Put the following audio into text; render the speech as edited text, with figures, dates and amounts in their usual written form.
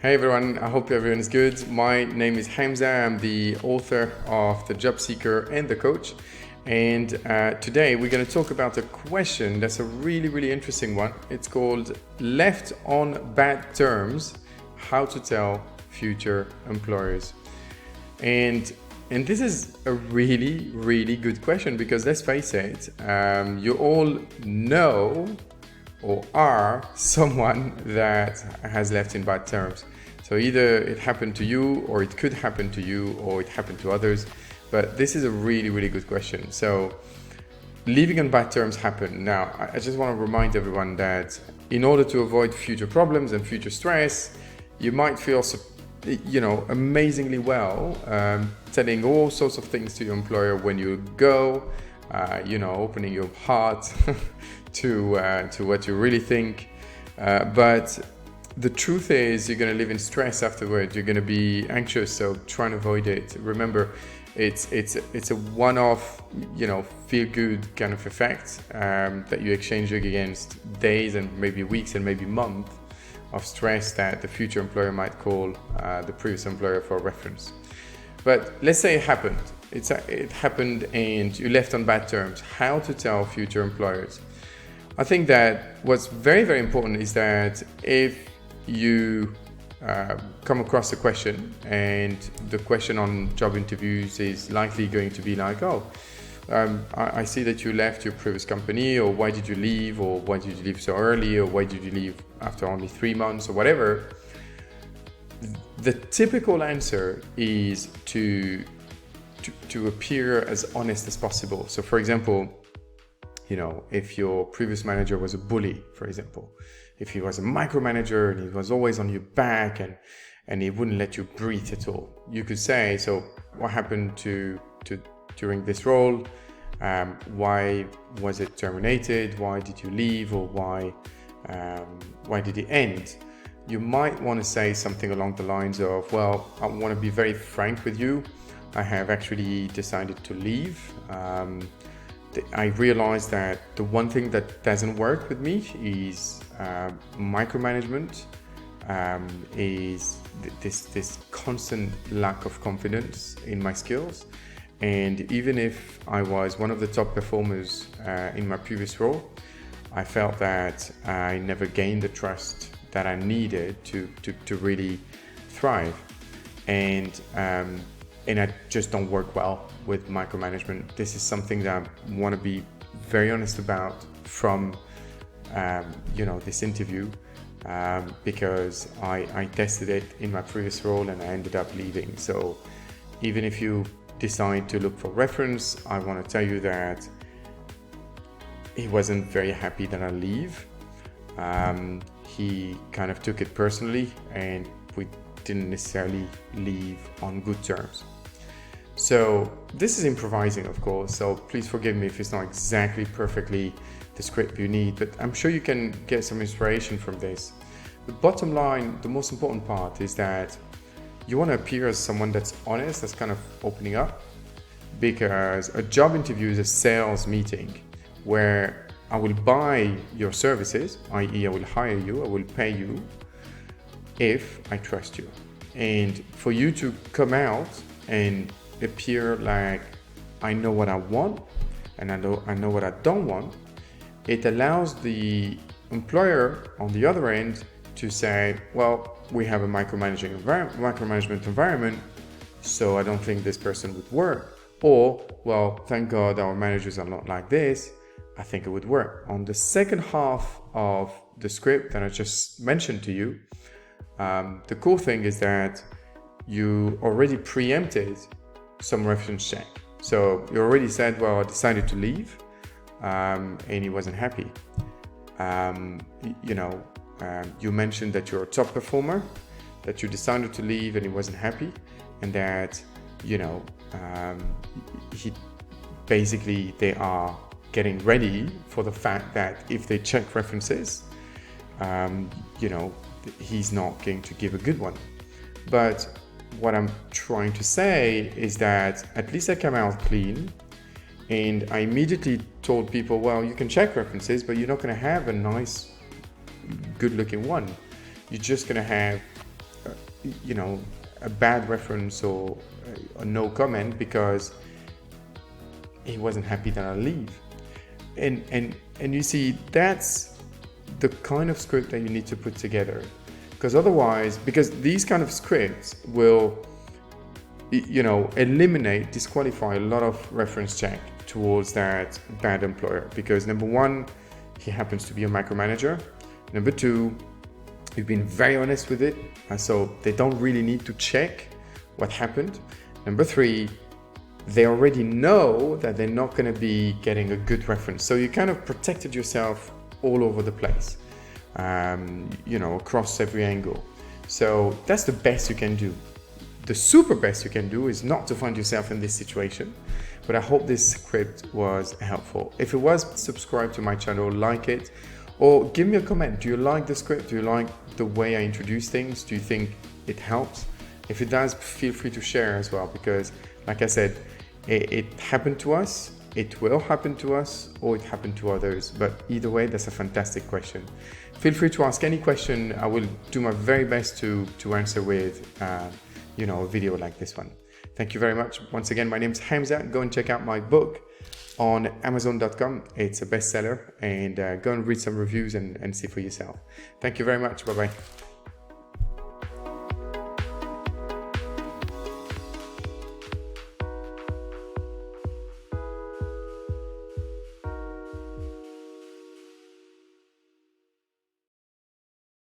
Hey everyone, I hope everyone is good. My name is Hamza. I'm the author of The Job Seeker and The Coach. And today we're going to talk about a question that's a really interesting one. It's called Left on Bad Terms, How to Tell Future Employers. And this is a really good question because let's face it, you all know or are someone that has left in bad terms. So either it happened to you, or it could happen to you, or it happened to others. But this is a really good question. So leaving on bad terms happen. Now, I just want to remind everyone that in order to avoid future problems and future stress, you might feel amazingly well telling all sorts of things to your employer when you go, opening your heart to what you really think, but the truth is you're going to live in stress afterwards. You're going to be anxious, so try and avoid it. Remember, it's a one-off, feel-good kind of effect that you exchange against days and maybe weeks and maybe months of stress that the future employer might call the previous employer for reference. But let's say it happened. It happened and you left on bad terms. How to tell future employers? I think that what's very important is that if you come across a question, and the question on job interviews is likely going to be like, I see that you left your previous company, or why did you leave, or why did you leave so early, or why did you leave after only 3 months, or whatever. The typical answer is to appear as honest as possible. So for example, if your previous manager was a bully, for example, if he was a micromanager and he was always on your back and he wouldn't let you breathe at all, you could say, so what happened to during this role? Why was it terminated? Why did you leave? Or why did it end? You might want to say something along the lines of, well, I want to be very frank with you. I have actually decided to leave. I realized that the one thing that doesn't work with me is micromanagement, is this constant lack of confidence in my skills. And even if I was one of the top performers in my previous role, I felt that I never gained the trust that I needed to really thrive. And I just don't work well with micromanagement. This is something that I want to be very honest about from this interview, because I tested it in my previous role and I ended up leaving. So even if you decide to look for reference, I want to tell you that he wasn't very happy that I leave. He kind of took it personally, and we didn't necessarily leave on good terms. So this is improvising, of course, so please forgive me if it's not exactly perfectly the script you need, but I'm sure you can get some inspiration from this. The bottom line, the most important part, is that you want to appear as someone that's honest, that's kind of opening up, because a job interview is a sales meeting where I will buy your services, i.e. I will hire you, I will pay you if I trust you. And for you to come out and appear like I know what I want and I know what I don't want, it allows the employer on the other end to say, well, we have a micromanagement environment, so I don't think this person would work. Or, well, thank God our managers are not like this, I think it would work. On the second half of the script that I just mentioned to you, the cool thing is that you already preempted some reference check. So you already said, well, I decided to leave, and he wasn't happy. You mentioned that you're a top performer, that you decided to leave and he wasn't happy, and that, they are getting ready for the fact that if they check references, he's not going to give a good one. But what I'm trying to say is that at least I came out clean, and I immediately told people, well, you can check references, but you're not going to have a nice, good-looking one. You're just going to have you know, a bad reference or a no comment because he wasn't happy that I leave. And you see, that's the kind of script that you need to put together, because otherwise, because these kind of scripts will, you know, eliminate, disqualify a lot of reference check towards that bad employer, because number one, he happens to be a micromanager. Number two, you've been very honest with it, and so they don't really need to check what happened. Number three, they already know that they're not going to be getting a good reference. So you kind of protected yourself all over the place, you know, across every angle. So that's the best you can do. The super best you can do is not to find yourself in this situation. But I hope this script was helpful. If it was, subscribe to my channel, like it, or give me a comment. Do you like the script? Do you like the way I introduce things? Do you think it helps? If it does, feel free to share as well, because like I said, it happened to us, it will happen to us, or it happened to others. But either way, that's a fantastic question. Feel free to ask any question. I will do my very best to answer with, you know, a video like this one. Thank you very much. Once again, my name is Hamza. Go and check out my book on Amazon.com. It's a bestseller, and go and read some reviews and see for yourself. Thank you very much. Bye-bye.